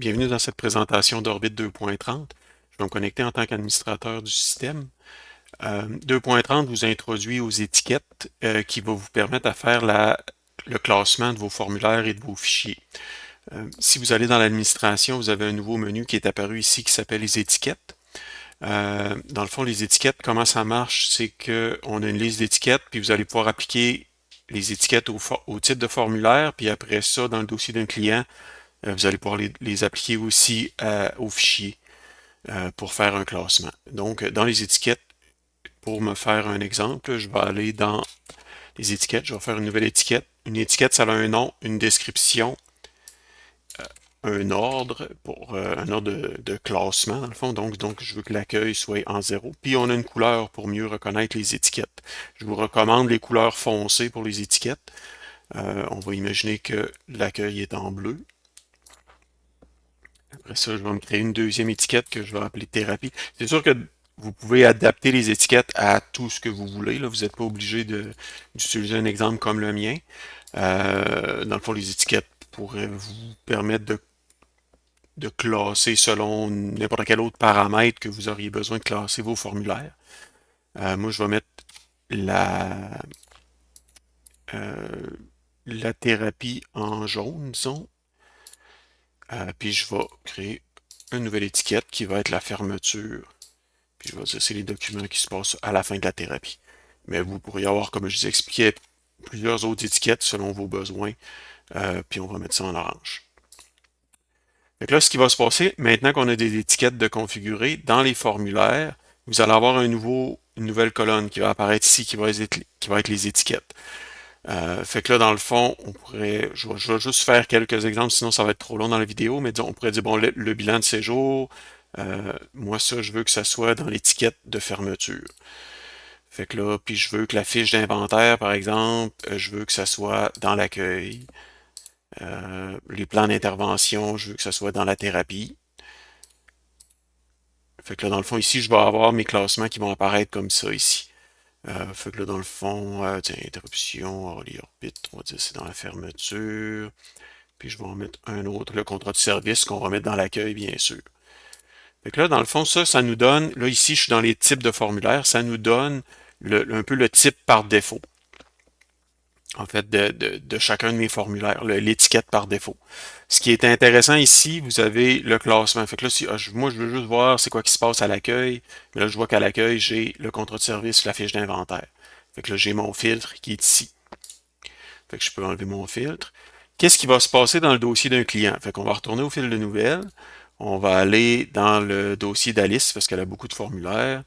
Bienvenue dans cette présentation d'Orbit 2.30. Je vais me connecter en tant qu'administrateur du système. 2.30 vous introduit aux étiquettes qui va vous permettre de faire le classement de vos formulaires et de vos fichiers. Si vous allez dans l'administration, vous avez un nouveau menu qui est apparu ici qui s'appelle les étiquettes. Dans le fond, les étiquettes, comment ça marche, c'est qu'on a une liste d'étiquettes, puis vous allez pouvoir appliquer les étiquettes au titre de formulaire, puis après ça, dans le dossier d'un client, vous allez pouvoir les appliquer aussi au fichier pour faire un classement. Donc, dans les étiquettes, pour me faire un exemple, je vais aller dans les étiquettes, je vais faire une nouvelle étiquette. Une étiquette, ça a un nom, une description, un ordre pour un ordre de classement dans le fond. Donc, je veux que l'accueil soit en 0. Puis on a une couleur pour mieux reconnaître les étiquettes. Je vous recommande les couleurs foncées pour les étiquettes. On va imaginer que l'accueil est en bleu. Après ça, je vais me créer une deuxième étiquette que je vais appeler thérapie. C'est sûr que vous pouvez adapter les étiquettes à tout ce que vous voulez. Là. Vous n'êtes pas obligé d'utiliser un exemple comme le mien. Dans le fond, les étiquettes pourraient vous permettre de classer selon n'importe quel autre paramètre que vous auriez besoin de classer vos formulaires. Moi, je vais mettre la, euh, la thérapie en jaune, disons. Puis je vais créer une nouvelle étiquette qui va être la fermeture. Puis je vais dire c'est les documents qui se passent à la fin de la thérapie. Mais vous pourriez avoir, comme je vous expliquais, plusieurs autres étiquettes selon vos besoins. Puis on va mettre ça en orange. Donc là, ce qui va se passer, maintenant qu'on a des étiquettes de configurer, dans les formulaires, vous allez avoir une nouvelle colonne qui va apparaître ici, qui va être les étiquettes. Fait que là, dans le fond, je vais juste faire quelques exemples, sinon ça va être trop long dans la vidéo, mais disons, on pourrait dire, bon, le bilan de séjour, moi ça, je veux que ça soit dans l'étiquette de fermeture. Fait que là, puis je veux que la fiche d'inventaire, par exemple, je veux que ça soit dans l'accueil. Les plans d'intervention, je veux que ça soit dans la thérapie. Fait que là, dans le fond, ici, je vais avoir mes classements qui vont apparaître comme ça ici. Fait que là, dans le fond, tiens, interruption, Orly Orbit, on va dire c'est dans la fermeture. Puis je vais en mettre un autre, le contrat de service qu'on va mettre dans l'accueil, bien sûr. Fait que là, dans le fond, ça nous donne, là ici, je suis dans les types de formulaires, ça nous donne un peu le type par défaut, en fait, de chacun de mes formulaires, l'étiquette par défaut. Ce qui est intéressant ici, vous avez le classement. Fait que là, si, moi, je veux juste voir c'est quoi qui se passe à l'accueil. Mais là, je vois qu'à l'accueil, j'ai le contrat de service, la fiche d'inventaire. Fait que là, j'ai mon filtre qui est ici. Fait que je peux enlever mon filtre. Qu'est-ce qui va se passer dans le dossier d'un client? Fait qu'on va retourner au fil de nouvelles. On va aller dans le dossier d'Alice parce qu'elle a beaucoup de formulaires.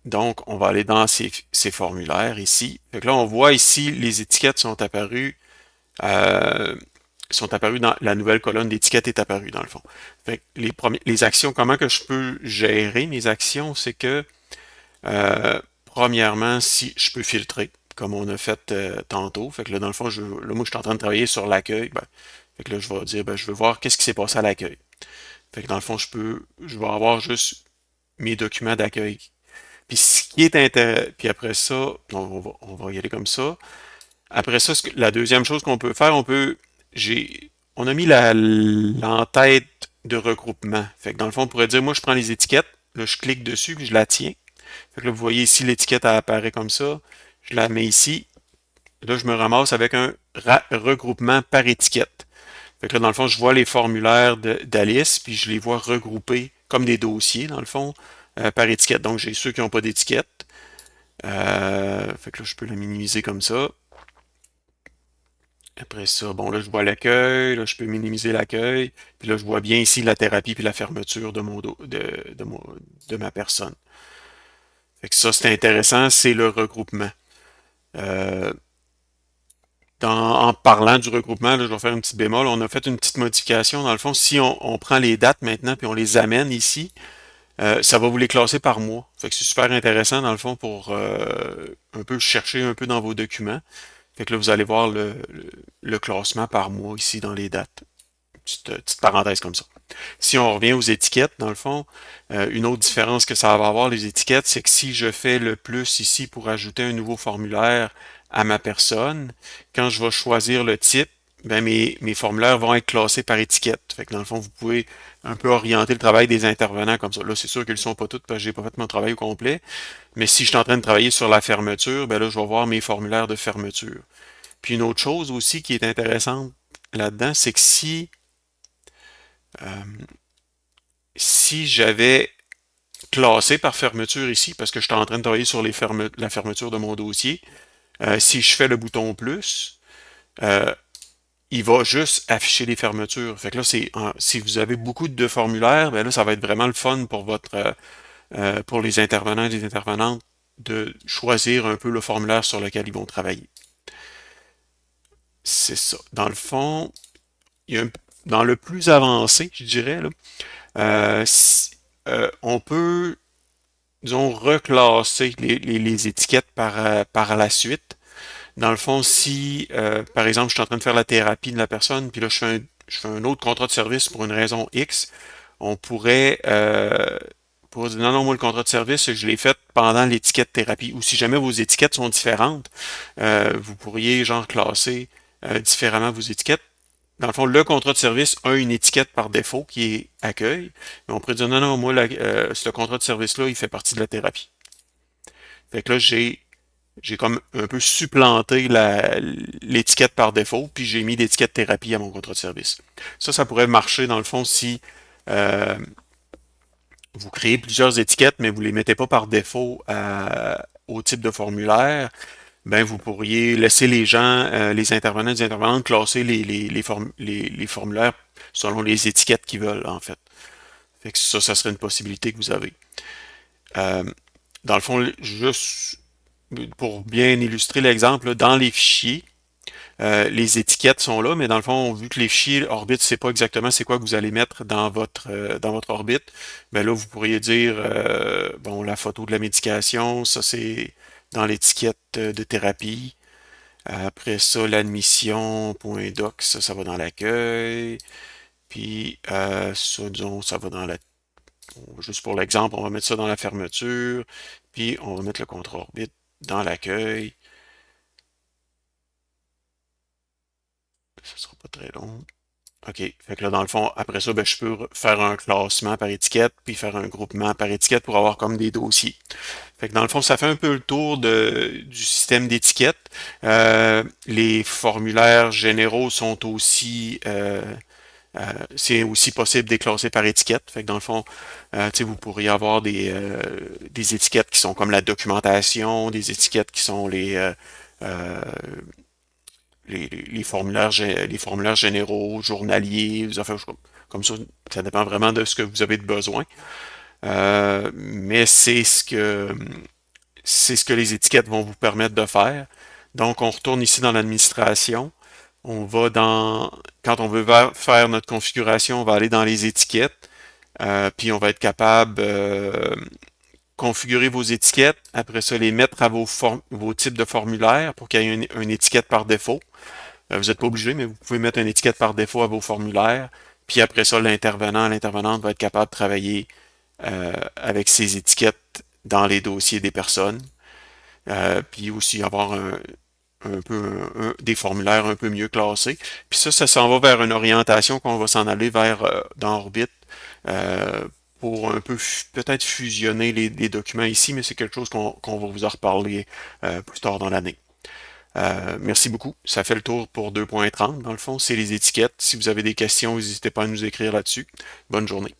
Donc, on va aller dans ces formulaires ici. Fait que là, on voit ici, les étiquettes euh, sont apparues dans la nouvelle colonne d'étiquettes est apparue dans le fond. Fait que les actions, comment que je peux gérer mes actions, c'est que premièrement, si je peux filtrer, comme on a fait tantôt. Fait que là, dans le fond, là, moi, je suis en train de travailler sur l'accueil. Ben, fait que là, je vais dire, ben, je veux voir qu'est-ce qui s'est passé à l'accueil. Fait que dans le fond, je vais avoir juste mes documents d'accueil. Puis ce qui est intéressant, puis après ça, on va y aller comme ça. Après ça, la deuxième chose qu'on peut faire, on a mis l'entête de regroupement. Fait que dans le fond, on pourrait dire, moi, je prends les étiquettes, là, je clique dessus, puis je la tiens. Fait que là, vous voyez ici, l'étiquette apparaît comme ça. Je la mets ici. Là, je me ramasse avec un regroupement par étiquette. Fait que là, dans le fond, je vois les formulaires d'Alice, puis je les vois regroupés comme des dossiers, dans le fond, par étiquette. Donc, j'ai ceux qui n'ont pas d'étiquette. Fait que là, je peux le minimiser comme ça. Après ça, bon, là, je vois l'accueil, là, je peux minimiser l'accueil, puis là, je vois bien ici la thérapie puis la fermeture de ma personne. Fait que ça, c'est intéressant, c'est le regroupement. Euh, en parlant du regroupement, là, je vais faire une petite bémol. On a fait une petite modification. Dans le fond, si on prend les dates maintenant puis on les amène ici, ça va vous les classer par mois. Fait que c'est super intéressant dans le fond pour un peu chercher un peu dans vos documents. Fait que là, vous allez voir le classement par mois ici dans les dates. Petite parenthèse comme ça. Si on revient aux étiquettes, dans le fond, une autre différence que ça va avoir, les étiquettes, c'est que si je fais le plus ici pour ajouter un nouveau formulaire à ma personne. Quand je vais choisir le type, ben mes formulaires vont être classés par étiquette. Fait que dans le fond, vous pouvez un peu orienter le travail des intervenants comme ça. Là, c'est sûr qu'ils ne sont pas tous parce que j'ai pas fait mon travail au complet. Mais si je suis en train de travailler sur la fermeture, ben là, je vais voir mes formulaires de fermeture. Puis une autre chose aussi qui est intéressante là-dedans, c'est que euh, si j'avais classé par fermeture ici, parce que je suis en train de travailler sur la fermeture de mon dossier, si je fais le bouton plus, euh, il va juste afficher les fermetures. Fait que là, si vous avez beaucoup de formulaires, ben là, ça va être vraiment le fun pour pour les intervenants et les intervenantes de choisir un peu le formulaire sur lequel ils vont travailler. C'est ça. Dans le fond, il y a dans le plus avancé, je dirais, là, on peut, disons, reclasser les étiquettes par la suite. Dans le fond, si, par exemple, je suis en train de faire la thérapie de la personne, puis là, je fais un autre contrat de service pour une raison X, on pourrait dire, non, non, moi, le contrat de service, je l'ai fait pendant l'étiquette thérapie. Ou si jamais vos étiquettes sont différentes, vous pourriez, genre, classer différemment vos étiquettes. Dans le fond, le contrat de service a une étiquette par défaut qui est accueil. Mais on pourrait dire, non, non, moi, ce contrat de service-là, il fait partie de la thérapie. Fait que là, j'ai comme un peu supplanté l'étiquette par défaut, puis j'ai mis l'étiquette thérapie à mon contrat de service. Ça pourrait marcher dans le fond si euh, vous créez plusieurs étiquettes, mais vous les mettez pas par défaut au type de formulaire. Ben, vous pourriez laisser les gens, les intervenants et les intervenantes, classer les formulaires selon les étiquettes qu'ils veulent, en fait. Fait que ça serait une possibilité que vous avez. Euh, dans le fond, juste pour bien illustrer l'exemple, dans les fichiers, les étiquettes sont là, mais dans le fond, vu que les fichiers Orbit, c'est pas exactement c'est quoi que vous allez mettre dans votre orbite, ben là, vous pourriez dire bon, la photo de la médication, ça c'est dans l'étiquette de thérapie. Après ça, l'admission.doc, ça va dans l'accueil. Puis ça, disons, ça va dans la. Juste pour l'exemple, on va mettre ça dans la fermeture. Puis on va mettre le contrat orbite dans l'accueil. Ça sera pas très long. OK. Fait que là, dans le fond, après ça, ben, je peux faire un classement par étiquette, puis faire un groupement par étiquette pour avoir comme des dossiers. Fait que dans le fond, ça fait un peu le tour du système d'étiquettes. Les formulaires généraux sont aussi c'est aussi possible de les classer par étiquette. Fait que dans le fond, vous pourriez avoir des étiquettes qui sont comme la documentation, des étiquettes qui sont euh, les formulaires généraux, journaliers, des affaires comme ça. Ça dépend vraiment de ce que vous avez de besoin. Mais c'est ce que les étiquettes vont vous permettre de faire. Donc, on retourne ici dans l'administration. On va quand on veut faire notre configuration, on va aller dans les étiquettes, puis on va être capable configurer vos étiquettes, après ça les mettre à vos types de formulaires pour qu'il y ait une étiquette par défaut. Vous n'êtes pas obligé, mais vous pouvez mettre une étiquette par défaut à vos formulaires. Puis après ça, l'intervenante va être capable de travailler avec ces étiquettes dans les dossiers des personnes. Puis aussi avoir un peu des formulaires un peu mieux classés. Puis ça s'en va vers une orientation qu'on va s'en aller vers dans Orbit pour un peu peut-être fusionner les documents ici, mais c'est quelque chose qu'on va vous en reparler plus tard dans l'année. Merci beaucoup. Ça fait le tour pour 2.30. Dans le fond, c'est les étiquettes. Si vous avez des questions, n'hésitez pas à nous écrire là-dessus. Bonne journée.